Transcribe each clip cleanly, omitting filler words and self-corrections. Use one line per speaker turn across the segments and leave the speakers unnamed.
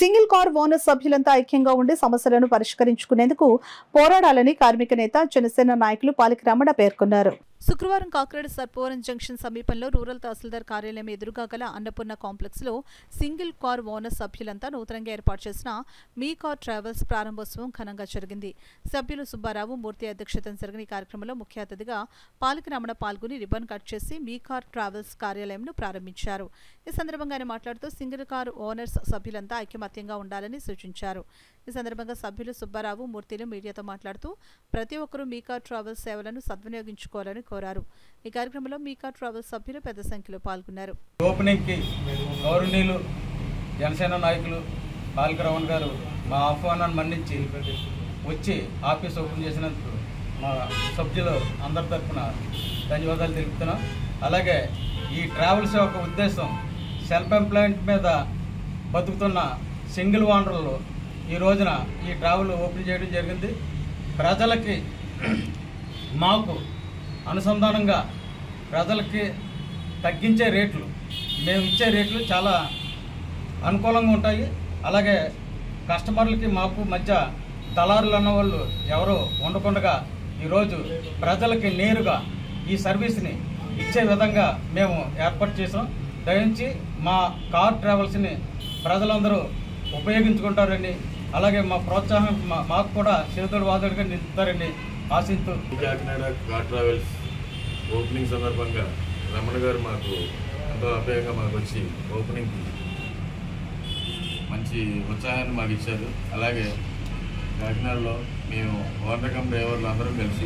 Single car owner సభ్యులంతా ఐక్యంగా ఉండి సమస్యలను పరిష్కరించుకునేందుకు పోరాడాలని కార్మిక నేత జనసేన నాయకులు పాలిక రమణ పేర్కొన్నారు. శుక్రవారం కాకినాడ సర్పవరం జంక్షన్ సమీపంలో రూరల్ తహసీల్దార్ కార్యాలయం ఎదురుగా గల అన్నపూర్ణ కాంప్లెక్స్ లో సింగిల్ కార్ ఓనర్ సభ్యులంతా నూతనంగా ఏర్పాటు చేసిన మీ కార్ ట్రావెల్స్ ప్రారంభోత్సవం ఘనంగా జరిగింది. సభ్యులు సుబ్బారావు మూర్తి అధ్యక్షతన జరిగిన ఈ కార్యక్రమంలో ముఖ్య అతిథిగా పాలిక రమణ పాల్గొని రిబ్బన్ కట్ చేసి మీ కార్ ట్రావెల్స్ కార్యాలయంను ప్రారంభించారు. ఈ సందర్భంగా ఆయన మాట్లాడుతూ సింగిల్ కార్ ఓనర్స్ సభ్యులంతా ఐకమత్యంగా ఉండాలని సూచించారు. ఈ సందర్భంగా సభ్యులు సుబ్బారావు మూర్తిలు మీడియాతో మాట్లాడుతూ ప్రతి ఒక్కరూ మీ కార్ ట్రావెల్స్ సేవలను సద్వినియోగించుకోవాలని కోరారు. ఈ కార్యక్రమంలో మీ కార్ ట్రావెల్స్ సభ్యులు పెద్ద సంఖ్యలో పాల్గొన్నారు.
ఓపెనింగ్ కి గౌరవనీయులు జనసేన నాయకులు పాలిక రమణ గారు మా ఆహ్వానాన్ని మన్నించి వచ్చి ఆఫీస్ ఓపెన్ చేసినందుకు మా సభ్యులు అందరి తరఫున ధన్యవాదాలు తెలుపుతున్నాం. అలాగే ఈ ట్రావెల్స్ యొక్క ఉద్దేశం సెల్ఫ్ ఎంప్లాయ్మెంట్ మీద బతుకుతున్న సింగిల్ ఓనర్లు ఈ రోజున ఈ ట్రావెల్ ఓపెన్ చేయడం జరిగింది. ప్రజలకి మాకు అనుసంధానంగా ప్రజలకి తగ్గించే రేట్లు మేము ఇచ్చే రేట్లు చాలా అనుకూలంగా ఉంటాయి. అలాగే కస్టమర్లకి మాకు మధ్య దళారులు అన్న వాళ్ళు ఎవరో ఉండకుండా ఈరోజు ప్రజలకి నేరుగా ఈ సర్వీస్ని ఇచ్చే విధంగా మేము ఏర్పాటు చేసాం. దయించి మా కార్ ట్రావెల్స్ని ప్రజలందరూ ఉపయోగించుకుంటారని, అలాగే మా ప్రోత్సాహం మాకు కూడా చేతుడు వాదుడుగా నిలుపుతారని ఆశిస్తూ
కాకినాడ కార్ ట్రావెల్స్ ఓపెనింగ్ సందర్భంగా రమణ గారు మాకు ఎంతో అభ్యంగా మాకు వచ్చి ఓపెనింగ్ మంచి ఉత్సాహాన్ని మాకు ఇచ్చారు. అలాగే కాకినాడలో మేము ఓనర్ కమ్ డ్రైవర్లు అందరం కలిసి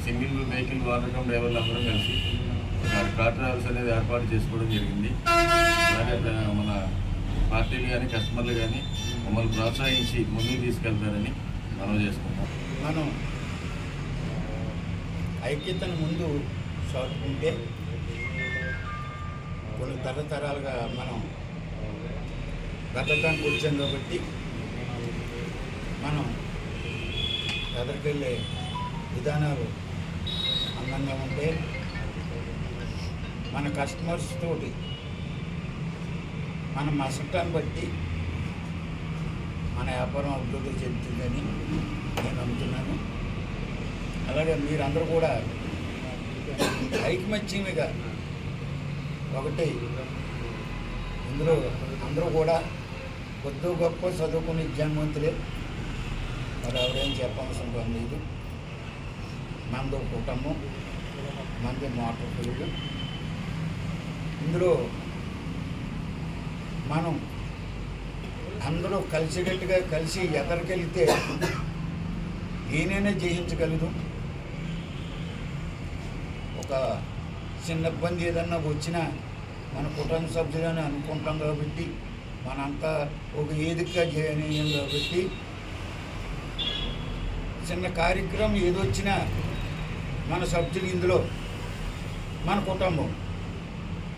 సింగిల్ వెహికల్ ఓనర్ కమ్ డ్రైవర్లు అందరం కలిసి కార్ ట్రావెల్స్ అనేది ఏర్పాటు చేసుకోవడం జరిగింది. అలాగే మన పార్టీలు కానీ కస్టమర్లు కానీ మమ్మల్ని ప్రోత్సహించి ముందుకు తీసుకెళ్తారని మనం చేసుకుంటాం.
మనం ఐక్యతను ముందు చాటుకుంటే కొన్ని తరతరాలుగా మనం బ్రతకడానికి వచ్చాం కాబట్టి మనం ఎదురుకెళ్ళే విధానాలు అందంగా ఉంటే మన కస్టమర్స్ తోటి మన మసటాన్ని బట్టి మన వ్యాపారం అభివృద్ధి చెందుతుందని నేను నమ్ముతున్నాను. అలాగే మీరందరూ కూడా ఐకమత్యంగా ఒకటి ఇందులో అందరూ కూడా కొద్ది గొప్ప చదువుకునే విద్యావంతులే, మరి ఎవరేం చెప్పవలసిన పని లేదు. మనది కుటుంబం, మనది మోటార్ ఫీల్డ్. ఇందులో మనం అందరూ కలిసికట్టుగా కలిసి ఎదరికెళ్తే ఏనైనా జయించగలదు. ఒక చిన్న ఇబ్బంది ఏదన్నా వచ్చినా మన కుటుంబ సభ్యులని అనుకుంటాం కాబట్టి మనంతా ఒక ఏదిగా చేయనీయం కాబట్టి చిన్న కార్యక్రమం ఏదొచ్చినా మన సభ్యులు ఇందులో మన కుటుంబం